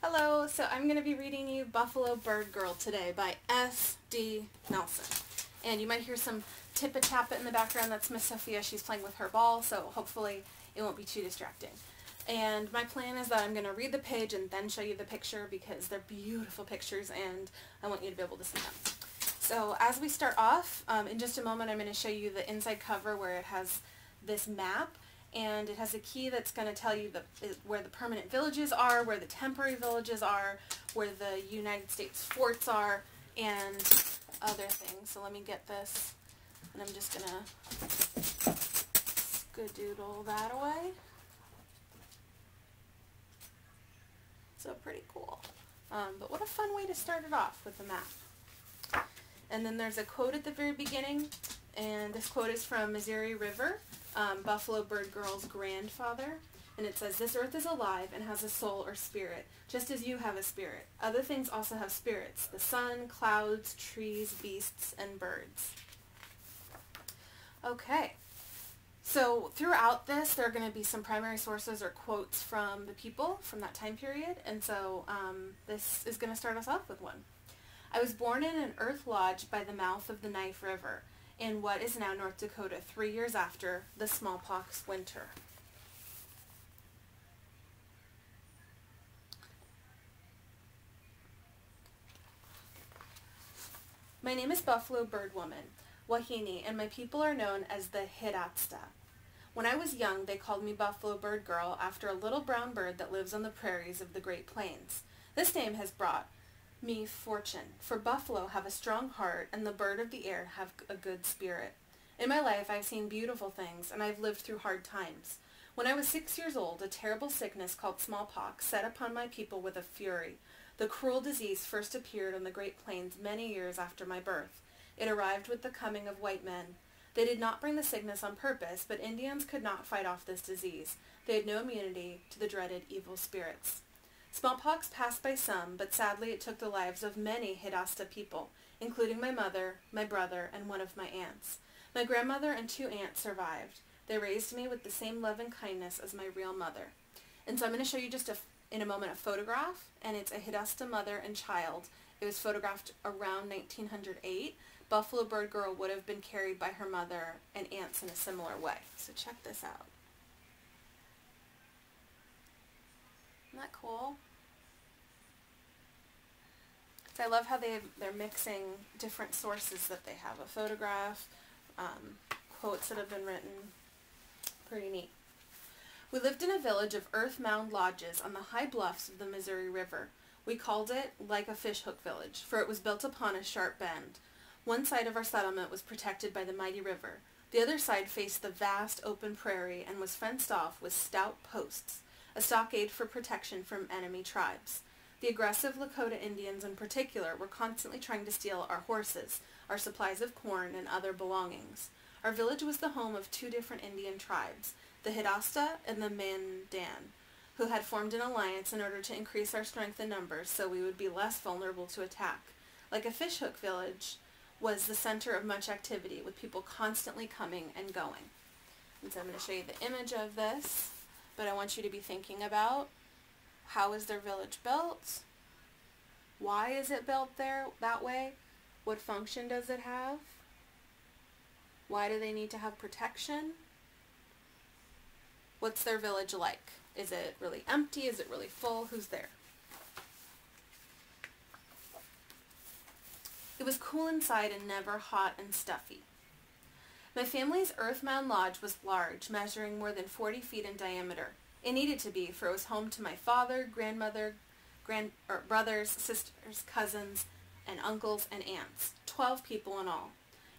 Hello, so I'm going to be reading you Buffalo Bird Girl today by S.D. Nelson. And you might hear some tippa-tappa in the background. That's Miss Sophia. She's playing with her ball, so hopefully it won't be too distracting. And my plan is that I'm going to read the page and then show you the picture because they're beautiful pictures and I want you to be able to see them. So as we start off, in just a moment I'm going to show you the inside cover where it has this map. And it has a key that's going to tell you where the permanent villages are, where the temporary villages are, where the United States forts are, and other things. So let me get this, and I'm just going to skadoodle that away. So pretty cool. But what a fun way to start it off with the map. And then there's a quote at the very beginning, and this quote is from Missouri River, Buffalo Bird Girl's grandfather, and it says, "This earth is alive and has a soul or spirit, just as you have a spirit. Other things also have spirits, the sun, clouds, trees, beasts, and birds." Okay, so throughout this there are going to be some primary sources or quotes from the people from that time period, and so this is going to start us off with one. "I was born in an earth lodge by the mouth of the Knife River, in what is now North Dakota, 3 years after the smallpox winter." "My name is Buffalo Bird Woman, Wahine, and my people are known as the Hidatsa. When I was young, they called me Buffalo Bird Girl after a little brown bird that lives on the prairies of the Great Plains. This name has brought me fortune, for buffalo have a strong heart and the bird of the air have a good spirit. In my life I've seen beautiful things and I've lived through hard times. When I was 6 years old, a terrible sickness called smallpox set upon my people with a fury. The cruel disease first appeared on the Great Plains many years after my birth. It arrived with the coming of white men. They did not bring the sickness on purpose, but Indians could not fight off this disease. They had no immunity to the dreaded evil spirits. Smallpox passed by some, but sadly it took the lives of many Hidatsa people, including my mother, my brother, and one of my aunts. My grandmother and 2 aunts survived. They raised me with the same love and kindness as my real mother." And so I'm going to show you just in a moment a photograph, and it's a Hidatsa mother and child. It was photographed around 1908. Buffalo Bird Girl would have been carried by her mother and aunts in a similar way. So check this out. Isn't that cool? So I love how they're mixing different sources that they have. A photograph, quotes that have been written. Pretty neat. "We lived in a village of earth mound lodges on the high bluffs of the Missouri River. We called it like a fishhook village, for it was built upon a sharp bend. One side of our settlement was protected by the mighty river. The other side faced the vast open prairie and was fenced off with stout posts, a stockade for protection from enemy tribes. The aggressive Lakota Indians in particular were constantly trying to steal our horses, our supplies of corn, and other belongings. Our village was the home of 2 different Indian tribes, the Hidatsa and the Mandan, who had formed an alliance in order to increase our strength in numbers so we would be less vulnerable to attack. Like a fishhook village was the center of much activity, with people constantly coming and going." And so I'm going to show you the image of this, but I want you to be thinking about how is their village built? Why is it built there that way? What function does it have? Why do they need to have protection? What's their village like? Is it really empty? Is it really full? Who's there? "It was cool inside and never hot and stuffy. My family's earth mound lodge was large, measuring more than 40 feet in diameter. It needed to be, for it was home to my father, grandmother, brothers, sisters, cousins, and uncles and aunts, 12 people in all.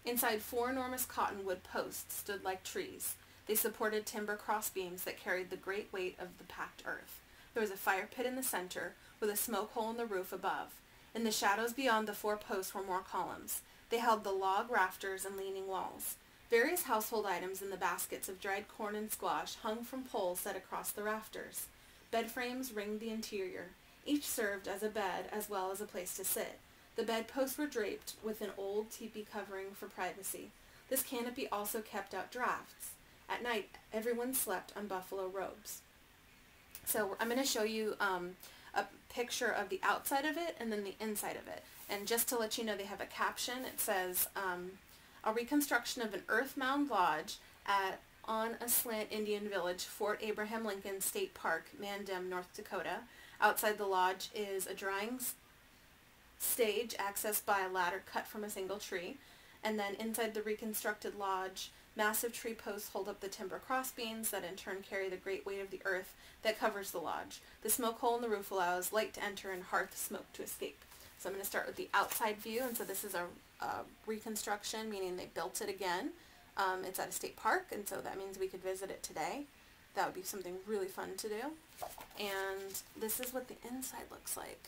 Inside 4 enormous cottonwood posts stood like trees. They supported timber crossbeams that carried the great weight of the packed earth. There was a fire pit in the center, with a smoke hole in the roof above. In the shadows beyond the 4 posts were more columns. They held the log rafters and leaning walls. Various household items in the baskets of dried corn and squash hung from poles set across the rafters. Bed frames ringed the interior. Each served as a bed as well as a place to sit. The bedposts were draped with an old teepee covering for privacy. This canopy also kept out drafts. At night, everyone slept on buffalo robes." So I'm going to show you a picture of the outside of it and then the inside of it. And just to let you know, they have a caption. It says, a reconstruction of an earth mound lodge on a slant Indian village, Fort Abraham Lincoln State Park, Mandem, North Dakota. Outside the lodge is a drying stage accessed by a ladder cut from a single tree. And then inside the reconstructed lodge, massive tree posts hold up the timber crossbeams that in turn carry the great weight of the earth that covers the lodge. The smoke hole in the roof allows light to enter and hearth smoke to escape. So I'm going to start with the outside view, and so this is a reconstruction, meaning they built it again. It's at a state park, and so that means we could visit it today. That would be something really fun to do. And this is what the inside looks like.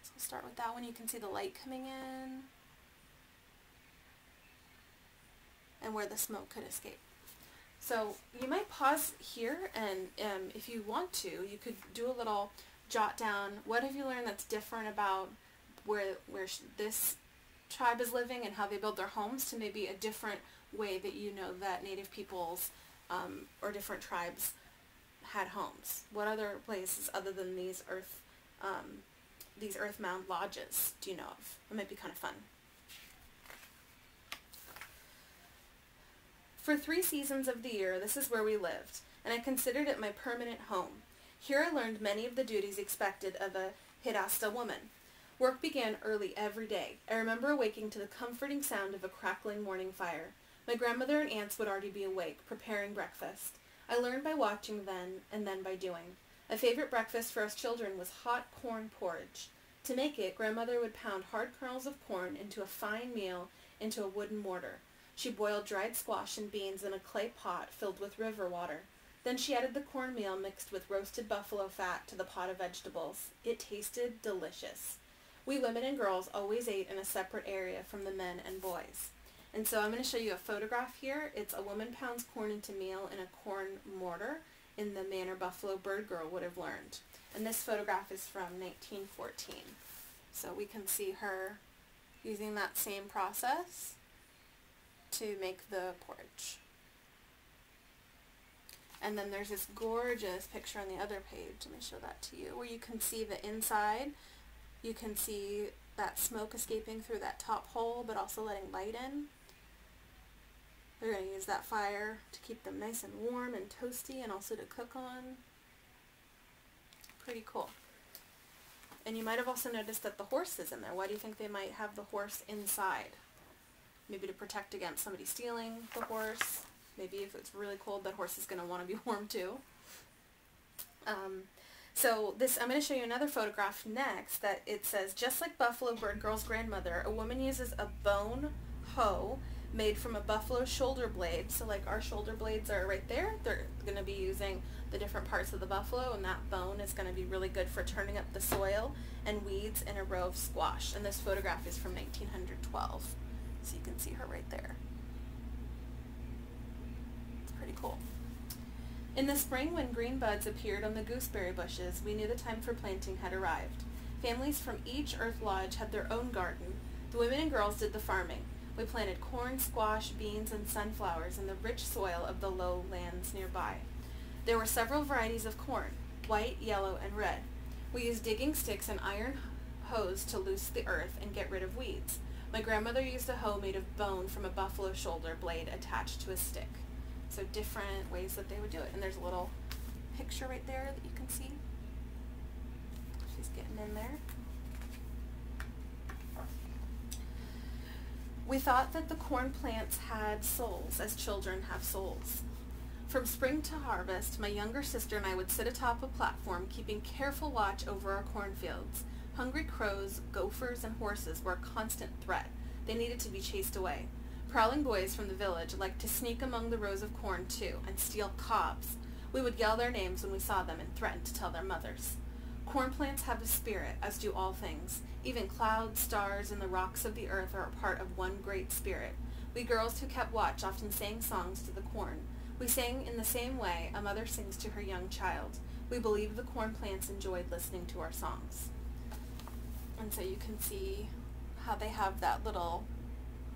So we'll start with that one. You can see the light coming in and where the smoke could escape. So you might pause here, and if you want to, you could do a little jot down, what have you learned that's different about where this tribe is living and how they build their homes, to maybe a different way that you know that Native peoples or different tribes had homes. What other places other than these earth mound lodges do you know of? It might be kind of fun. For 3 seasons of the year, this is where we lived, and I considered it my permanent home. Here I learned many of the duties expected of a Hidasta woman. Work began early every day. I remember awaking to the comforting sound of a crackling morning fire. My grandmother and aunts would already be awake, preparing breakfast. I learned by watching then, and then by doing. A favorite breakfast for us children was hot corn porridge. To make it, grandmother would pound hard kernels of corn into a fine meal into a wooden mortar. She boiled dried squash and beans in a clay pot filled with river water. Then she added the cornmeal mixed with roasted buffalo fat to the pot of vegetables. It tasted delicious. We women and girls always ate in a separate area from the men and boys. And so I'm going to show you a photograph here. It's a woman pounds corn into meal in a corn mortar in the manner Buffalo Bird Girl would have learned. And this photograph is from 1914. So we can see her using that same process to make the porridge. And then there's this gorgeous picture on the other page. Let me show that to you, where you can see the inside. You can see that smoke escaping through that top hole, but also letting light in. They're going to use that fire to keep them nice and warm and toasty, and also to cook on. Pretty cool. And you might have also noticed that the horse is in there. Why do you think they might have the horse inside? Maybe to protect against somebody stealing the horse. Maybe if it's really cold, that horse is going to want to be warm too. So I'm going to show you another photograph next that it says, just like Buffalo Bird Girl's grandmother, a woman uses a bone hoe made from a buffalo shoulder blade. So like our shoulder blades are right there, they're going to be using the different parts of the buffalo, and that bone is going to be really good for turning up the soil and weeds in a row of squash. And this photograph is from 1912. So you can see her right there. It's pretty cool. In the spring, when green buds appeared on the gooseberry bushes, we knew the time for planting had arrived. Families from each earth lodge had their own garden. The women and girls did the farming. We planted corn, squash, beans, and sunflowers in the rich soil of the low lands nearby. There were several varieties of corn, white, yellow, and red. We used digging sticks and iron hoes to loose the earth and get rid of weeds. My grandmother used a hoe made of bone from a buffalo shoulder blade attached to a stick. So different ways that they would do it. And there's a little picture right there that you can see. She's getting in there. We thought that the corn plants had souls, as children have souls. From spring to harvest, my younger sister and I would sit atop a platform, keeping careful watch over our cornfields. Hungry crows, gophers, and horses were a constant threat. They needed to be chased away. Prowling boys from the village liked to sneak among the rows of corn, too, and steal cobs. We would yell their names when we saw them and threaten to tell their mothers. Corn plants have a spirit, as do all things. Even clouds, stars, and the rocks of the earth are a part of one great spirit. We girls who kept watch often sang songs to the corn. We sang in the same way a mother sings to her young child. We believed the corn plants enjoyed listening to our songs. And so you can see how they have that little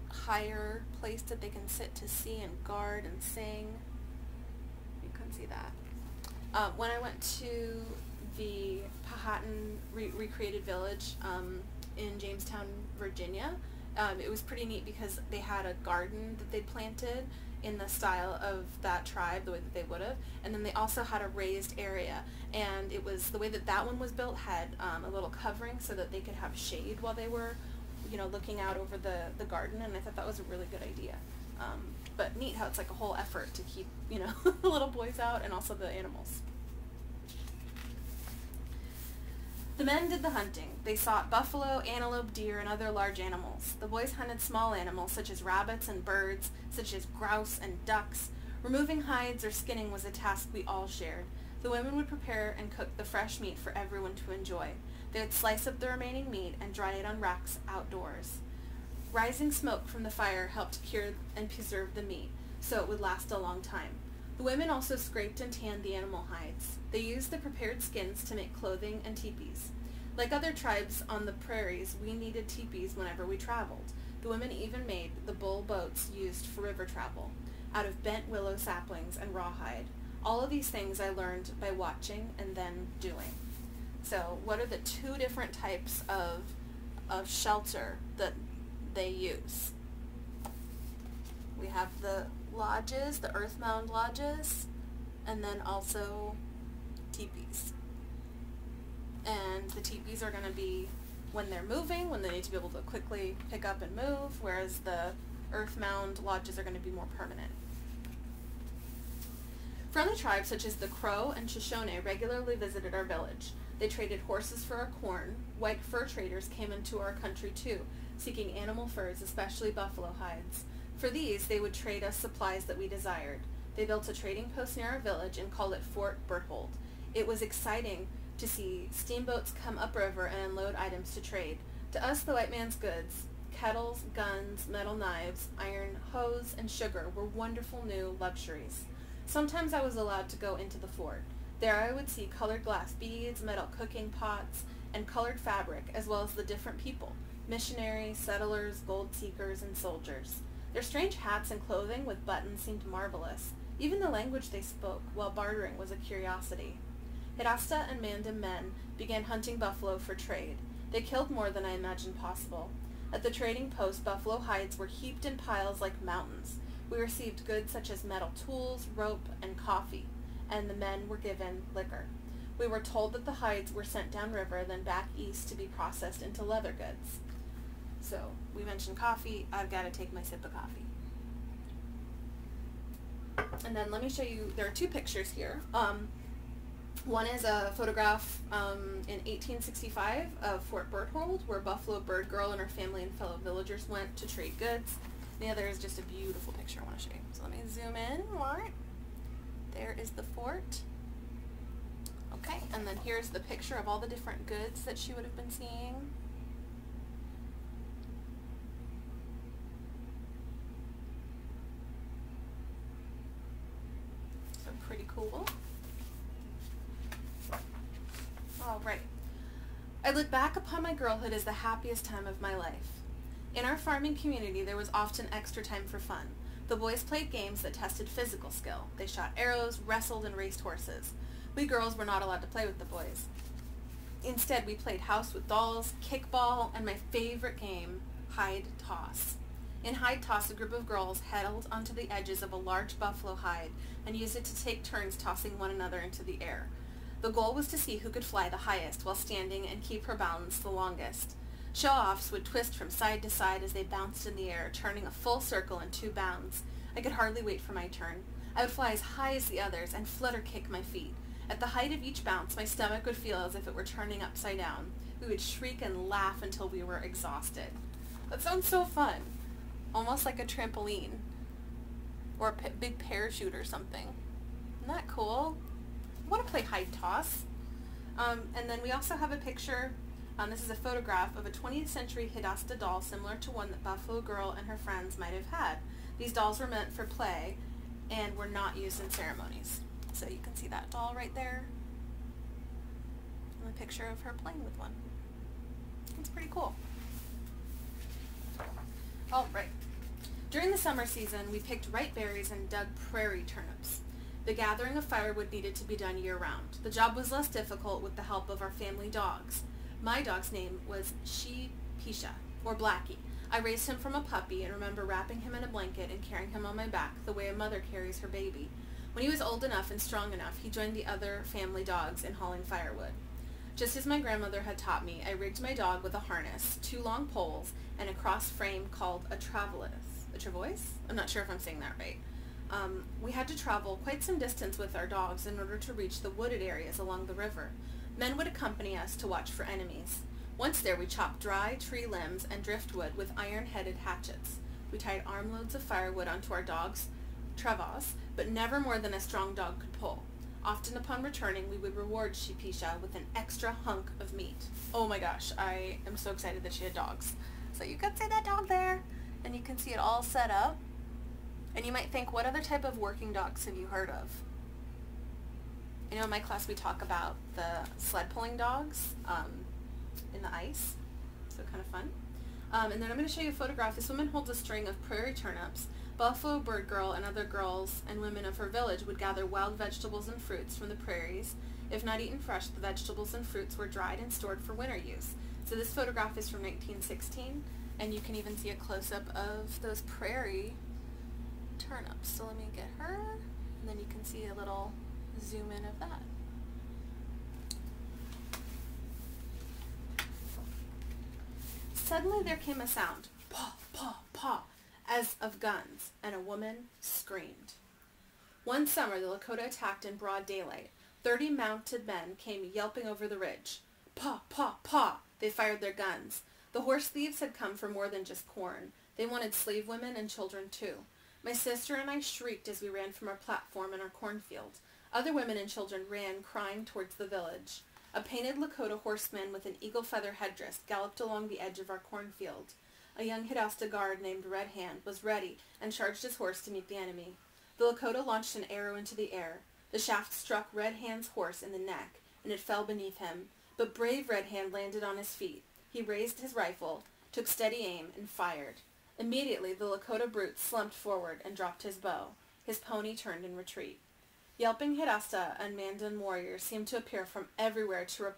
higher place that they can sit to see and guard and sing. You can see that. When I went to the Powhatan Recreated Village in Jamestown, Virginia. It was pretty neat because they had a garden that they planted in the style of that tribe, the way that they would have, and then they also had a raised area, and it was the way that that one was built had a little covering so that they could have shade while they were, looking out over the garden, and I thought that was a really good idea. But neat how it's like a whole effort to keep, the little boys out and also the animals. The men did the hunting. They sought buffalo, antelope, deer, and other large animals. The boys hunted small animals such as rabbits and birds, such as grouse and ducks. Removing hides or skinning was a task we all shared. The women would prepare and cook the fresh meat for everyone to enjoy. They would slice up the remaining meat and dry it on racks outdoors. Rising smoke from the fire helped cure and preserve the meat, so it would last a long time. The women also scraped and tanned the animal hides. They used the prepared skins to make clothing and teepees. Like other tribes on the prairies, we needed teepees whenever we traveled. The women even made the bull boats used for river travel, out of bent willow saplings and rawhide. All of these things I learned by watching and then doing. So what are the two different types of shelter that they use? We have the lodges, the earth mound lodges, and then also teepees. And the teepees are going to be when they're moving, when they need to be able to quickly pick up and move, whereas the earth mound lodges are going to be more permanent. Friendly tribes such as the Crow and Shoshone regularly visited our village. They traded horses for our corn. White fur traders came into our country too, seeking animal furs, especially buffalo hides. For these, they would trade us supplies that we desired. They built a trading post near our village and called it Fort Berthold. It was exciting to see steamboats come upriver and unload items to trade. To us, the white man's goods, kettles, guns, metal knives, iron, hose, and sugar were wonderful new luxuries. Sometimes I was allowed to go into the fort. There I would see colored glass beads, metal cooking pots, and colored fabric, as well as the different people, missionaries, settlers, gold seekers, and soldiers. Their strange hats and clothing with buttons seemed marvelous. Even the language they spoke while bartering was a curiosity. Hirasta and Mandan men began hunting buffalo for trade. They killed more than I imagined possible. At the trading post, buffalo hides were heaped in piles like mountains. We received goods such as metal tools, rope, and coffee, and the men were given liquor. We were told that the hides were sent downriver, then back east to be processed into leather goods. So, we mentioned coffee. I've got to take my sip of coffee. And then let me show you, there are two pictures here. One is a photograph in 1865 of Fort Berthold, where Buffalo Bird Girl and her family and fellow villagers went to trade goods. The other is just a beautiful picture I want to show you. So let me zoom in. Right. There is the fort. Okay, and then here's the picture of all the different goods that she would have been seeing. So pretty cool. All right. I look back upon my girlhood as the happiest time of my life. In our farming community, there was often extra time for fun. The boys played games that tested physical skill. They shot arrows, wrestled, and raced horses. We girls were not allowed to play with the boys. Instead, we played house with dolls, kickball, and my favorite game, hide toss. In hide toss, a group of girls held onto the edges of a large buffalo hide and used it to take turns tossing one another into the air. The goal was to see who could fly the highest while standing and keep her balance the longest. Show-offs would twist from side to side as they bounced in the air, turning a full circle in 2 bounds. I could hardly wait for my turn. I would fly as high as the others and flutter kick my feet. At the height of each bounce, my stomach would feel as if it were turning upside down. We would shriek and laugh until we were exhausted. That sounds so fun. Almost like a trampoline. Or a big parachute or something. Isn't that cool? I want to play hide toss. And then we also have a picture. This is a photograph of a 20th century Hirasta doll similar to one that Buffalo Girl and her friends might have had. These dolls were meant for play and were not used in ceremonies. So you can see that doll right there. And a picture of her playing with one. It's pretty cool. All right. During the summer season, we picked ripe berries and dug prairie turnips. The gathering of firewood needed to be done year-round. The job was less difficult with the help of our family dogs. My dog's name was Pisha, or Blackie. I raised him from a puppy and remember wrapping him in a blanket and carrying him on my back the way a mother carries her baby. When he was old enough and strong enough, he joined the other family dogs in hauling firewood. Just as my grandmother had taught me, I rigged my dog with a harness, 2 long poles, and a cross frame called a travois? I'm not sure if I'm saying that right. We had to travel quite some distance with our dogs in order to reach the wooded areas along the river. Men would accompany us to watch for enemies. Once there, we chopped dry tree limbs and driftwood with iron-headed hatchets. We tied armloads of firewood onto our dog's travois, but never more than a strong dog could pull. Often upon returning, we would reward Pisha with an extra hunk of meat. Oh my gosh, I am so excited that she had dogs. So you can see that dog there, and you can see it all set up. And you might think, what other type of working dogs have you heard of? I know in my class we talk about the sled pulling dogs in the ice, so kind of fun. And then I'm going to show you a photograph. This woman holds a string of prairie turnips. Buffalo Bird Girl and other girls and women of her village would gather wild vegetables and fruits from the prairies. If not eaten fresh, the vegetables and fruits were dried and stored for winter use. So this photograph is from 1916, and you can even see a close-up of those prairie turnips. So let me get her, and then you can see a little zoom in of that. Suddenly there came a sound, paw, paw, paw, as of guns, and a woman screamed. One summer the Lakota attacked in broad daylight. 30 mounted men came yelping over the ridge. Paw, paw, paw, they fired their guns. The horse thieves had come for more than just corn. They wanted slave women and children too. My sister and I shrieked as we ran from our platform in our cornfield. Other women and children ran, crying towards the village. A painted Lakota horseman with an eagle feather headdress galloped along the edge of our cornfield. A young Hidasta guard named Red Hand was ready and charged his horse to meet the enemy. The Lakota launched an arrow into the air. The shaft struck Red Hand's horse in the neck, and it fell beneath him. But brave Red Hand landed on his feet. He raised his rifle, took steady aim, and fired. Immediately, the Lakota brute slumped forward and dropped his bow. His pony turned in retreat. Yelping Hidasta and Mandan warriors seemed to appear from everywhere to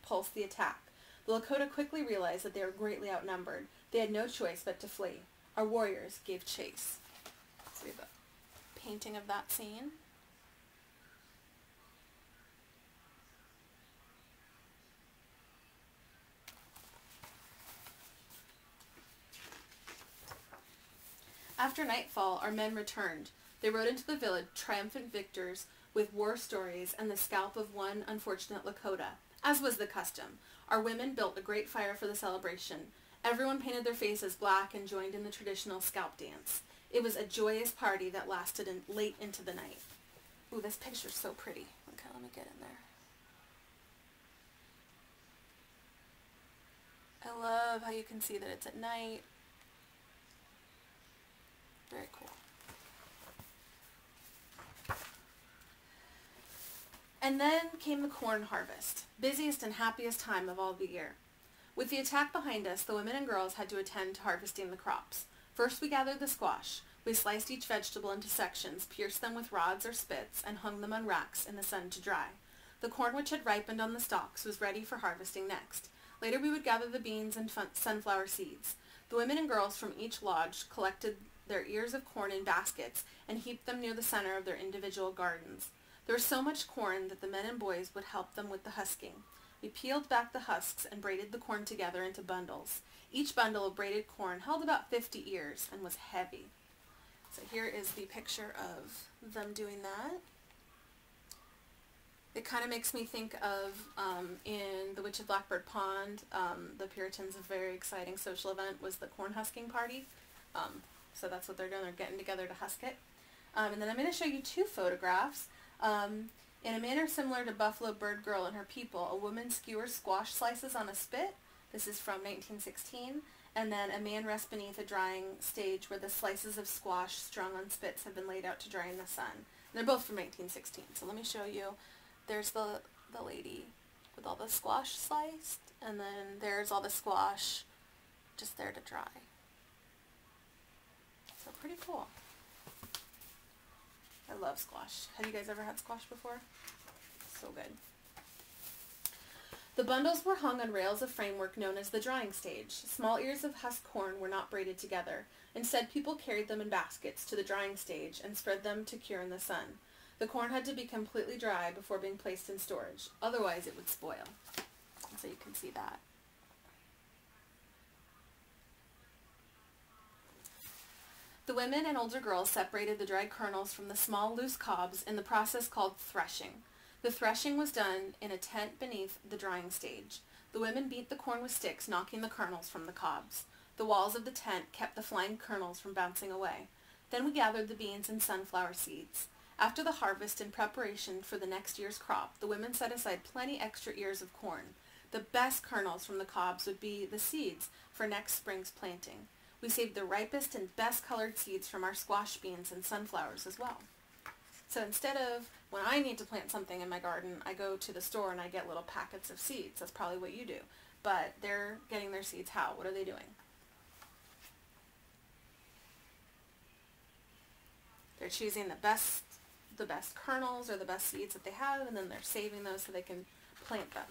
repulse the attack. The Lakota quickly realized that they were greatly outnumbered. They had no choice but to flee. Our warriors gave chase. So we have a painting of that scene. After nightfall, our men returned. They rode into the village, triumphant victors, with war stories and the scalp of one unfortunate Lakota. As was the custom, our women built a great fire for the celebration. Everyone painted their faces black and joined in the traditional scalp dance. It was a joyous party that lasted late into the night. Ooh, this picture's so pretty. Okay, let me get in there. I love how you can see that it's at night. Very cool. And then came the corn harvest, busiest and happiest time of all the year. With the attack behind us, the women and girls had to attend to harvesting the crops. First we gathered the squash. We sliced each vegetable into sections, pierced them with rods or spits, and hung them on racks in the sun to dry. The corn which had ripened on the stalks was ready for harvesting next. Later we would gather the beans and sunflower seeds. The women and girls from each lodge collected their ears of corn in baskets and heaped them near the center of their individual gardens. There was so much corn that the men and boys would help them with the husking. We peeled back the husks and braided the corn together into bundles. Each bundle of braided corn held about 50 ears and was heavy. So here is the picture of them doing that. It kind of makes me think of in The Witch of Blackbird Pond, the Puritans' very exciting social event was the corn husking party. So that's what they're doing. They're getting together to husk it. And then I'm going to show you 2 photographs. In a manner similar to Buffalo Bird Girl and her people, a woman skewers squash slices on a spit. This is from 1916. And then a man rests beneath a drying stage where the slices of squash strung on spits have been laid out to dry in the sun. And they're both from 1916. So let me show you. There's the lady with all the squash sliced, and then there's all the squash just there to dry. So pretty cool. I love squash. Have you guys ever had squash before? So good. The bundles were hung on rails of framework known as the drying stage. Small ears of husked corn were not braided together. Instead, people carried them in baskets to the drying stage and spread them to cure in the sun. The corn had to be completely dry before being placed in storage. Otherwise, it would spoil. So you can see that. The women and older girls separated the dried kernels from the small, loose cobs in the process called threshing. The threshing was done in a tent beneath the drying stage. The women beat the corn with sticks, knocking the kernels from the cobs. The walls of the tent kept the flying kernels from bouncing away. Then we gathered the beans and sunflower seeds. After the harvest, in preparation for the next year's crop, the women set aside plenty extra ears of corn. The best kernels from the cobs would be the seeds for next spring's planting. We saved the ripest and best colored seeds from our squash beans and sunflowers as well. So instead of, when I need to plant something in my garden, I go to the store and I get little packets of seeds. That's probably what you do. But they're getting their seeds how? What are they doing? They're choosing the best kernels or the best seeds that they have, and then they're saving those so they can plant them.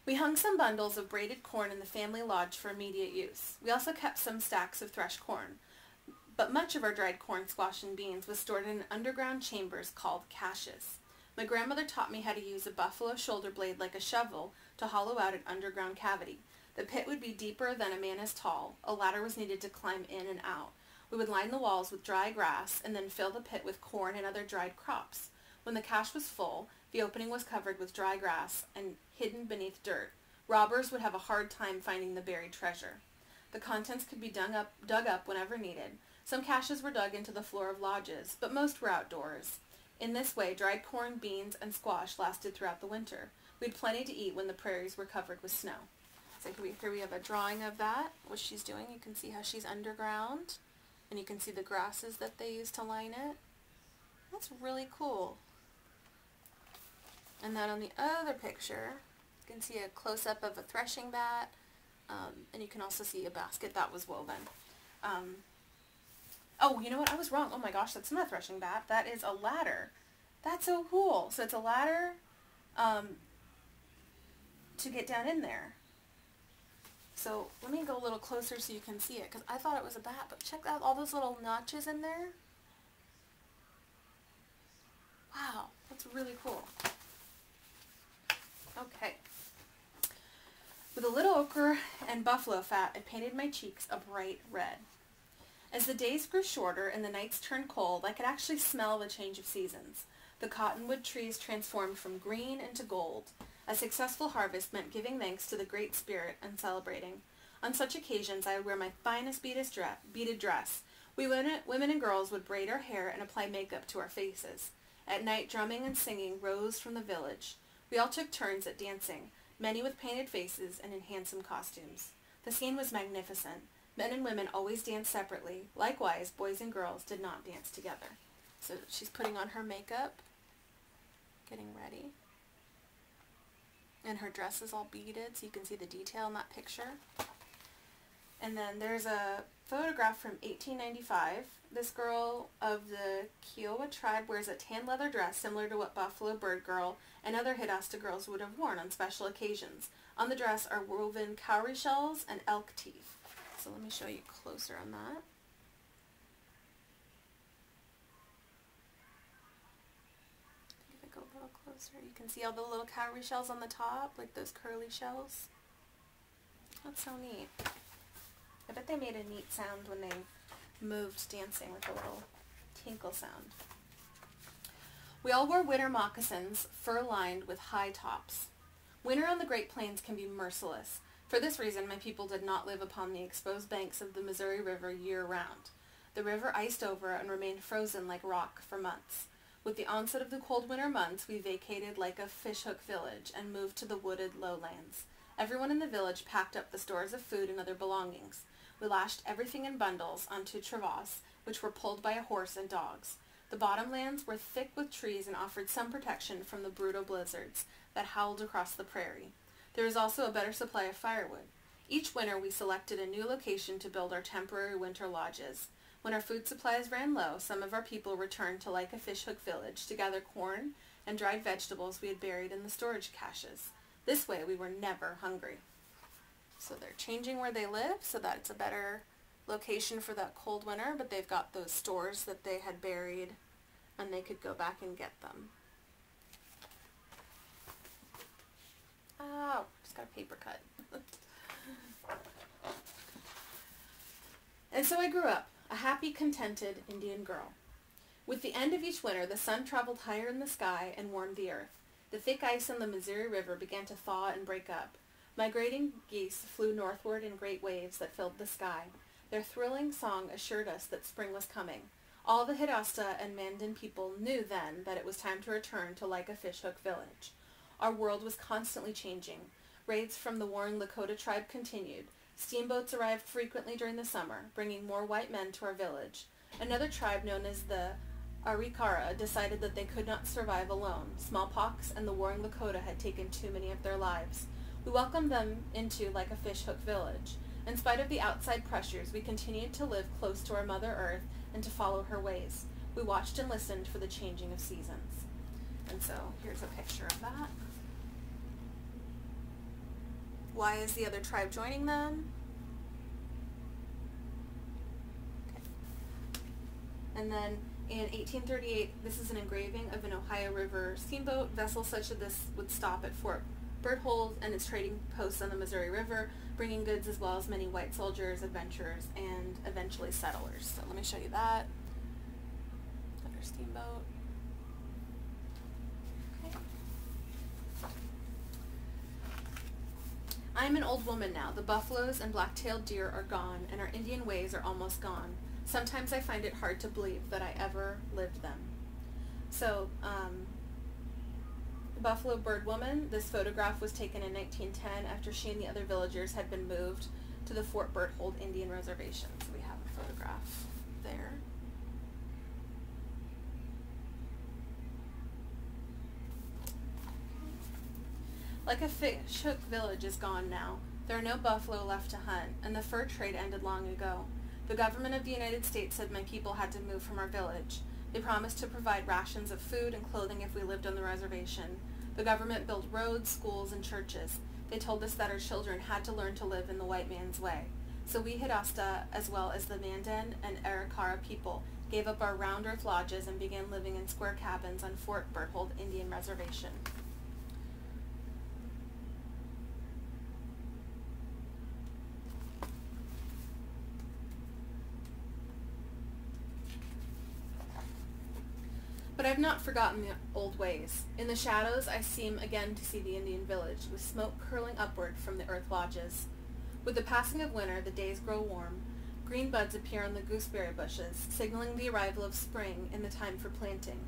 We hung some bundles of braided corn in the family lodge for immediate use. We also kept some stacks of threshed corn. But much of our dried corn, squash, and beans was stored in underground chambers called caches. My grandmother taught me how to use a buffalo shoulder blade like a shovel to hollow out an underground cavity. The pit would be deeper than a man is tall. A ladder was needed to climb in and out. We would line the walls with dry grass and then fill the pit with corn and other dried crops. When the cache was full, the opening was covered with dry grass and hidden beneath dirt. Robbers would have a hard time finding the buried treasure. The contents could be dug up whenever needed. Some caches were dug into the floor of lodges, but most were outdoors. In this way, dried corn, beans, and squash lasted throughout the winter. We had plenty to eat when the prairies were covered with snow. So here we have a drawing of that, what she's doing. You can see how she's underground, and you can see the grasses that they use to line it. That's really cool. And then on the other picture, you can see a close-up of a threshing bat, and you can also see a basket that was woven. Oh, you know what? I was wrong. Oh my gosh, that's not a threshing bat. That is a ladder. That's so cool. So it's a ladder to get down in there. So let me go a little closer so you can see it, because I thought it was a bat, but check out all those little notches in there. Wow, that's really cool. Okay. With a little ochre and buffalo fat, I painted my cheeks a bright red. As the days grew shorter and the nights turned cold, I could actually smell the change of seasons. The cottonwood trees transformed from green into gold. A successful harvest meant giving thanks to the Great Spirit and celebrating. On such occasions, I would wear my finest beaded dress. We women and girls would braid our hair and apply makeup to our faces. At night, drumming and singing rose from the village. We all took turns at dancing, many with painted faces and in handsome costumes. The scene was magnificent. Men and women always danced separately. Likewise, boys and girls did not dance together. So she's putting on her makeup, getting ready. And her dress is all beaded, so you can see the detail in that picture. And then there's a photograph from 1895. This girl of the Kiowa tribe wears a tan leather dress similar to what Buffalo Bird Girl and other Hidasta girls would have worn on special occasions. On the dress are woven cowrie shells and elk teeth. So let me show you closer on that. If I go a little closer, you can see all the little cowrie shells on the top, like those curly shells. That's so neat. I bet they made a neat sound when they moved dancing with a little tinkle sound. We all wore winter moccasins, fur-lined with high tops. Winter on the Great Plains can be merciless. For this reason, my people did not live upon the exposed banks of the Missouri River year-round. The river iced over and remained frozen like rock for months. With the onset of the cold winter months, we vacated like a fishhook village and moved to the wooded lowlands. Everyone in the village packed up the stores of food and other belongings. We lashed everything in bundles onto travas, which were pulled by a horse and dogs. The bottomlands were thick with trees and offered some protection from the brutal blizzards that howled across the prairie. There was also a better supply of firewood. Each winter we selected a new location to build our temporary winter lodges. When our food supplies ran low, some of our people returned to Like a Fishhook village to gather corn and dried vegetables we had buried in the storage caches. This way we were never hungry. So they're changing where they live so that it's a better location for that cold winter, but they've got those stores that they had buried and they could go back and get them. Oh, just got a paper cut. And so I grew up, a happy, contented Indian girl. With the end of each winter, the sun traveled higher in the sky and warmed the earth. The thick ice on the Missouri River began to thaw and break up. Migrating geese flew northward in great waves that filled the sky. Their thrilling song assured us that spring was coming. All the Hidatsa and Mandan people knew then that it was time to return to Like a Fishhook village. Our world was constantly changing. Raids from the warring Lakota tribe continued. Steamboats arrived frequently during the summer, bringing more white men to our village. Another tribe known as the Arikara decided that they could not survive alone. Smallpox and the warring Lakota had taken too many of their lives. We welcomed them into Like a Fishhook village. In spite of the outside pressures, we continued to live close to our Mother Earth and to follow her ways. We watched and listened for the changing of seasons. And so here's a picture of that. Why is the other tribe joining them? Okay. And then in 1838, this is an engraving of an Ohio River steamboat. Vessels such as this would stop at Fort Berthold and its trading posts on the Missouri River, bringing goods as well as many white soldiers, adventurers, and eventually settlers. So let me show you that. Another steamboat. Okay. I am an old woman now. The buffaloes and black-tailed deer are gone, and our Indian ways are almost gone. Sometimes I find it hard to believe that I ever lived them. So, Buffalo Bird Woman, this photograph was taken in 1910 after she and the other villagers had been moved to the Fort Berthold Indian Reservation. So we have a photograph there. Like a Fishhook village is gone now. There are no buffalo left to hunt, and the fur trade ended long ago. The government of the United States said my people had to move from our village. They promised to provide rations of food and clothing if we lived on the reservation. The government built roads, schools, and churches. They told us that our children had to learn to live in the white man's way. So we Hidatsa, as well as the Mandan and Arikara people, gave up our round earth lodges and began living in square cabins on Fort Berthold Indian Reservation. But I've not forgotten the old ways. In the shadows I seem again to see the Indian village, with smoke curling upward from the earth lodges. With the passing of winter, the days grow warm. Green buds appear on the gooseberry bushes, signaling the arrival of spring and the time for planting.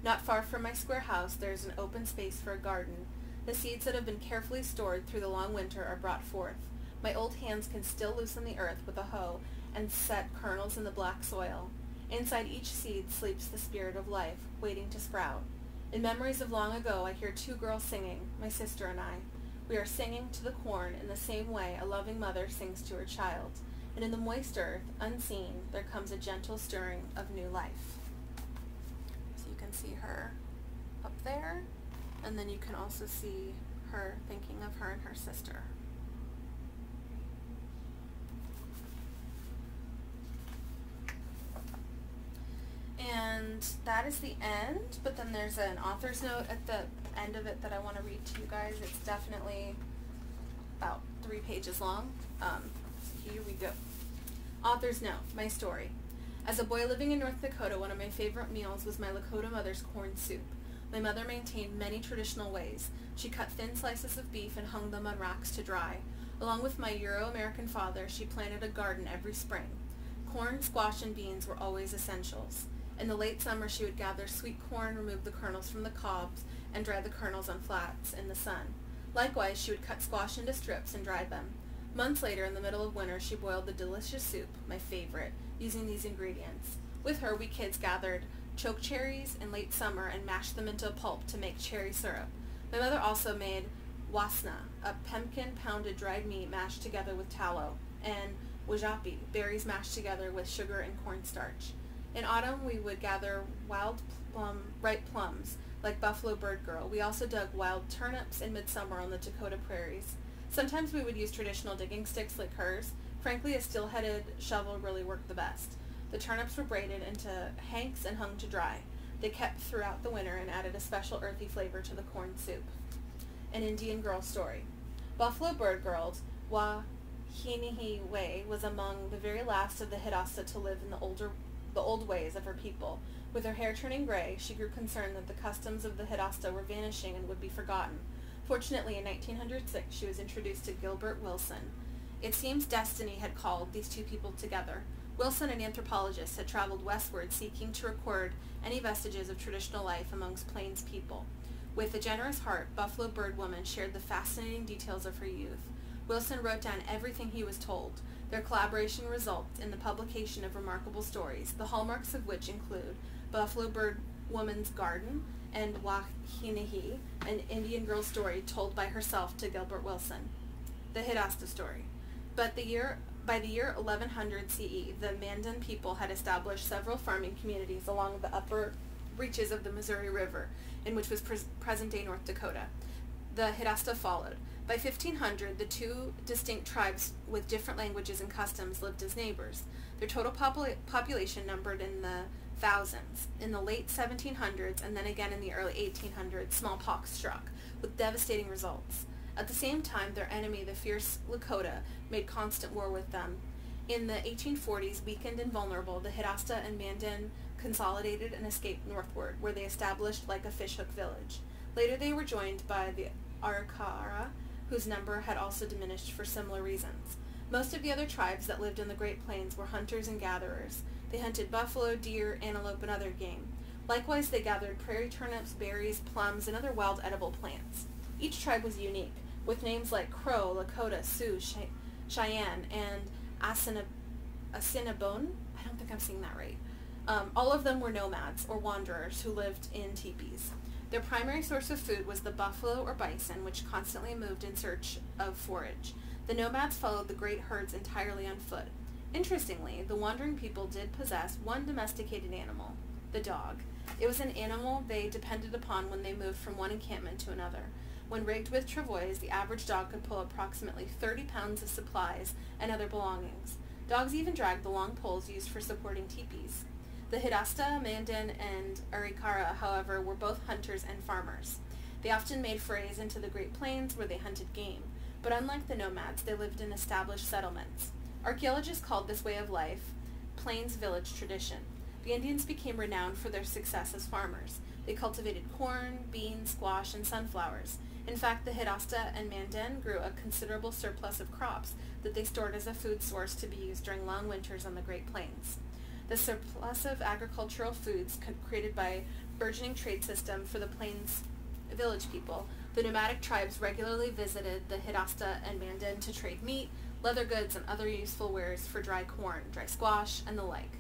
Not far from my square house there is an open space for a garden. The seeds that have been carefully stored through the long winter are brought forth. My old hands can still loosen the earth with a hoe and set kernels in the black soil. Inside each seed sleeps the spirit of life, waiting to sprout. In memories of long ago, I hear two girls singing, my sister and I. We are singing to the corn in the same way a loving mother sings to her child. And in the moist earth, unseen, there comes a gentle stirring of new life. So you can see her up there, and then you can also see her thinking of her and her sister. And that is the end, but then there's an author's note at the end of it that I want to read to you guys. It's definitely about 3 pages long. So here we go. Author's note, my story. As a boy living in North Dakota, one of my favorite meals was my Lakota mother's corn soup. My mother maintained many traditional ways. She cut thin slices of beef and hung them on racks to dry. Along with my Euro-American father, she planted a garden every spring. Corn, squash, and beans were always essentials. In the late summer, she would gather sweet corn, remove the kernels from the cobs, and dry the kernels on flats in the sun. Likewise, she would cut squash into strips and dry them. Months later, in the middle of winter, she boiled the delicious soup, my favorite, using these ingredients. With her, we kids gathered choke cherries in late summer and mashed them into a pulp to make cherry syrup. My mother also made wasna, a pemmican pounded dried meat mashed together with tallow, and wajapi, berries mashed together with sugar and cornstarch. In autumn, we would gather ripe plums, like Buffalo Bird Girl. We also dug wild turnips in midsummer on the Dakota prairies. Sometimes we would use traditional digging sticks like hers. Frankly, a steel-headed shovel really worked the best. The turnips were braided into hanks and hung to dry. They kept throughout the winter and added a special earthy flavor to the corn soup. An Indian Girl Story. Buffalo Bird Girl, Wahinihi was among the very last of the Hidatsa to live in the old ways of her people. With her hair turning gray, she grew concerned that the customs of the Hidatsa were vanishing and would be forgotten. Fortunately, in 1906, she was introduced to Gilbert Wilson. It seems destiny had called these two people together. Wilson, an anthropologist, had traveled westward seeking to record any vestiges of traditional life amongst Plains people. With a generous heart, Buffalo Bird Woman shared the fascinating details of her youth. Wilson wrote down everything he was told. Their collaboration resulted in the publication of remarkable stories, the hallmarks of which include Buffalo Bird Woman's Garden and Wahinihi, an Indian girl story told by herself to Gilbert Wilson. The Hidatsa story. By the year 1100 CE, the Mandan people had established several farming communities along the upper reaches of the Missouri River, in which was present-day North Dakota. The Hidatsa followed. By 1500, the two distinct tribes with different languages and customs lived as neighbors. Their total population numbered in the thousands. In the late 1700s and then again in the early 1800s, smallpox struck, with devastating results. At the same time, their enemy, the fierce Lakota, made constant war with them. In the 1840s, weakened and vulnerable, the Hidatsa and Mandan consolidated and escaped northward, where they established like a fishhook village. Later they were joined by the Arikara, whose number had also diminished for similar reasons. Most of the other tribes that lived in the Great Plains were hunters and gatherers. They hunted buffalo, deer, antelope, and other game. Likewise, they gathered prairie turnips, berries, plums, and other wild edible plants. Each tribe was unique, with names like Crow, Lakota, Sioux, Cheyenne, and Assiniboine. I don't think I'm saying that right. All of them were nomads, or wanderers, who lived in teepees. Their primary source of food was the buffalo or bison, which constantly moved in search of forage. The nomads followed the great herds entirely on foot. Interestingly, the wandering people did possess one domesticated animal, the dog. It was an animal they depended upon when they moved from one encampment to another. When rigged with travois, the average dog could pull approximately 30 pounds of supplies and other belongings. Dogs even dragged the long poles used for supporting teepees. The Hidatsa, Mandan, and Arikara, however, were both hunters and farmers. They often made forays into the Great Plains where they hunted game, but unlike the nomads, they lived in established settlements. Archaeologists called this way of life Plains village tradition. The Indians became renowned for their success as farmers. They cultivated corn, beans, squash, and sunflowers. In fact, the Hidatsa and Mandan grew a considerable surplus of crops that they stored as a food source to be used during long winters on the Great Plains. The surplus of agricultural foods created by burgeoning trade system for the Plains village people, the nomadic tribes regularly visited the Hidatsa and Mandan to trade meat, leather goods, and other useful wares for dry corn, dry squash, and the like.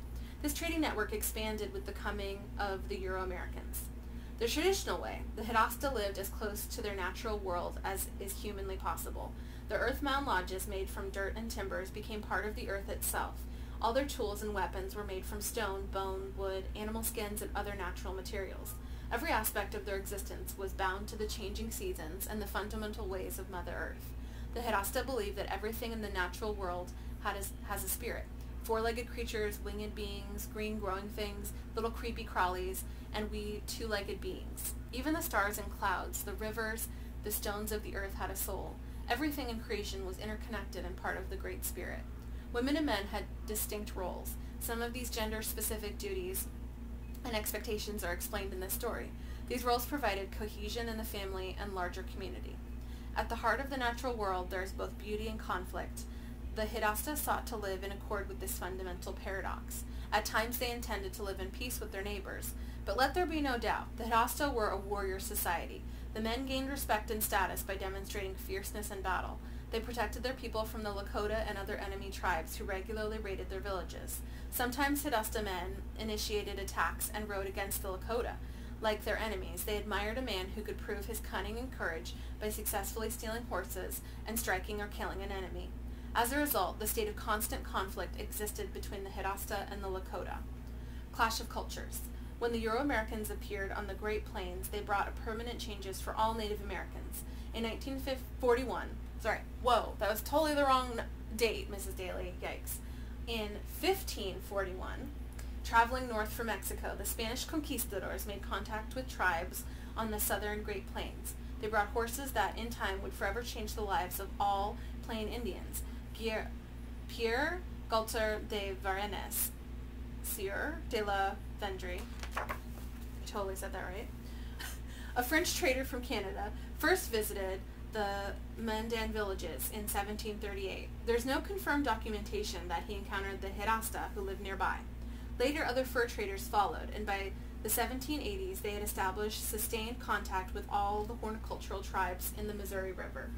This trading network expanded with the coming of the Euro-Americans. The traditional way, the Hidatsa lived as close to their natural world as is humanly possible. The earth mound lodges made from dirt and timbers became part of the earth itself. All their tools and weapons were made from stone, bone, wood, animal skins, and other natural materials. Every aspect of their existence was bound to the changing seasons and the fundamental ways of Mother Earth. The Hidatsa believed that everything in the natural world has a spirit. Four-legged creatures, winged beings, green growing things, little creepy crawlies, and we two-legged beings. Even the stars and clouds, the rivers, the stones of the earth had a soul. Everything in creation was interconnected and part of the Great Spirit. Women and men had distinct roles. Some of these gender-specific duties and expectations are explained in this story. These roles provided cohesion in the family and larger community. At the heart of the natural world, there is both beauty and conflict. The Hidatsa sought to live in accord with this fundamental paradox. At times they intended to live in peace with their neighbors. But let there be no doubt, the Hidatsa were a warrior society. The men gained respect and status by demonstrating fierceness in battle. They protected their people from the Lakota and other enemy tribes who regularly raided their villages. Sometimes Hidatsa men initiated attacks and rode against the Lakota. Like their enemies, they admired a man who could prove his cunning and courage by successfully stealing horses and striking or killing an enemy. As a result, the state of constant conflict existed between the Hirasta and the Lakota. Clash of cultures. When the Euro-Americans appeared on the Great Plains, they brought permanent changes for all Native Americans. In 1941, whoa, that was totally the wrong date, Mrs. Daly, yikes. In 1541, traveling north from Mexico, the Spanish conquistadors made contact with tribes on the southern Great Plains. They brought horses that, in time, would forever change the lives of all Plain Indians. Pierre Gaultier de Varennes, Sieur de la Vendrée, I totally said that right, a French trader from Canada, first visited the Mandan villages in 1738. There's no confirmed documentation that he encountered the Hirasta who lived nearby. Later, other fur traders followed, and by the 1780s, they had established sustained contact with all the horticultural tribes in the Missouri River.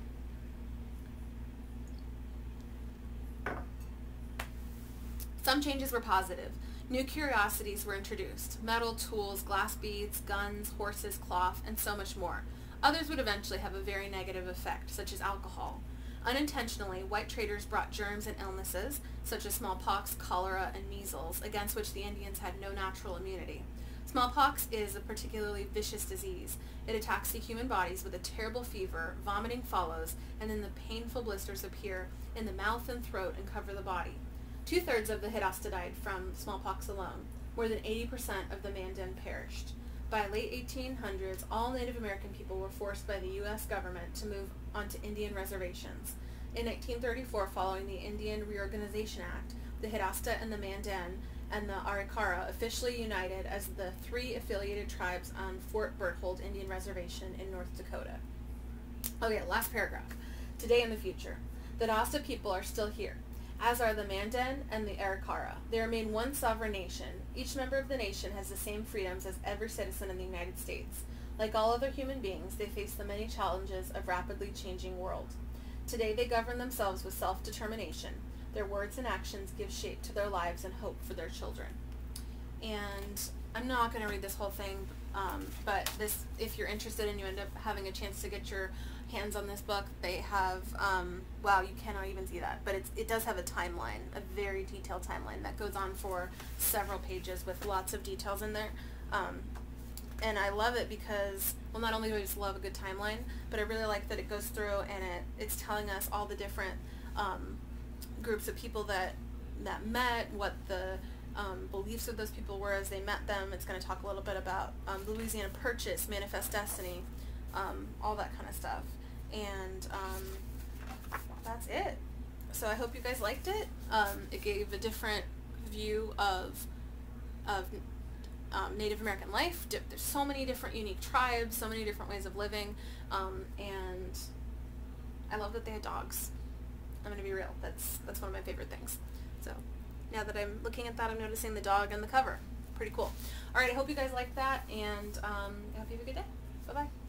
Some changes were positive. New curiosities were introduced: metal, tools, glass beads, guns, horses, cloth, and so much more. Others would eventually have a very negative effect, such as alcohol. Unintentionally, white traders brought germs and illnesses, such as smallpox, cholera, and measles, against which the Indians had no natural immunity. Smallpox is a particularly vicious disease. It attacks the human bodies with a terrible fever, vomiting follows, and then the painful blisters appear in the mouth and throat and cover the body. 2/3 of the Hirasta died from smallpox alone. More than 80% of the Mandan perished. By late 1800s, all Native American people were forced by the U.S. government to move onto Indian reservations. In 1934, following the Indian Reorganization Act, the Hirasta and the Mandan and the Arikara officially united as the 3 affiliated tribes on Fort Berthold Indian Reservation in North Dakota. Okay, last paragraph. Today and the future. The Hirasta people are still here, as are the Mandan and the Arikara. They remain one sovereign nation. Each member of the nation has the same freedoms as every citizen in the United States. Like all other human beings, they face the many challenges of rapidly changing world. Today they govern themselves with self-determination. Their words and actions give shape to their lives and hope for their children. And I'm not going to read this whole thing, but this, if you're interested and you end up having a chance to get your hands on this book, they have, wow, you cannot even see that, but it does have a timeline, a very detailed timeline that goes on for several pages with lots of details in there. And I love it because, well, not only do I just love a good timeline, but I really like that it goes through and it's telling us all the different groups of people that met, what the beliefs of those people were as they met them. It's going to talk a little bit about Louisiana Purchase, Manifest Destiny, all that kind of stuff. And that's it. So I hope you guys liked it. It gave a different view of Native American life. There's so many different unique tribes, so many different ways of living, and I love that they had dogs. I'm going to be real. That's one of my favorite things. So now that I'm looking at that, I'm noticing the dog on the cover. Pretty cool. All right, I hope you guys like that, and I hope you have a good day. Bye-bye.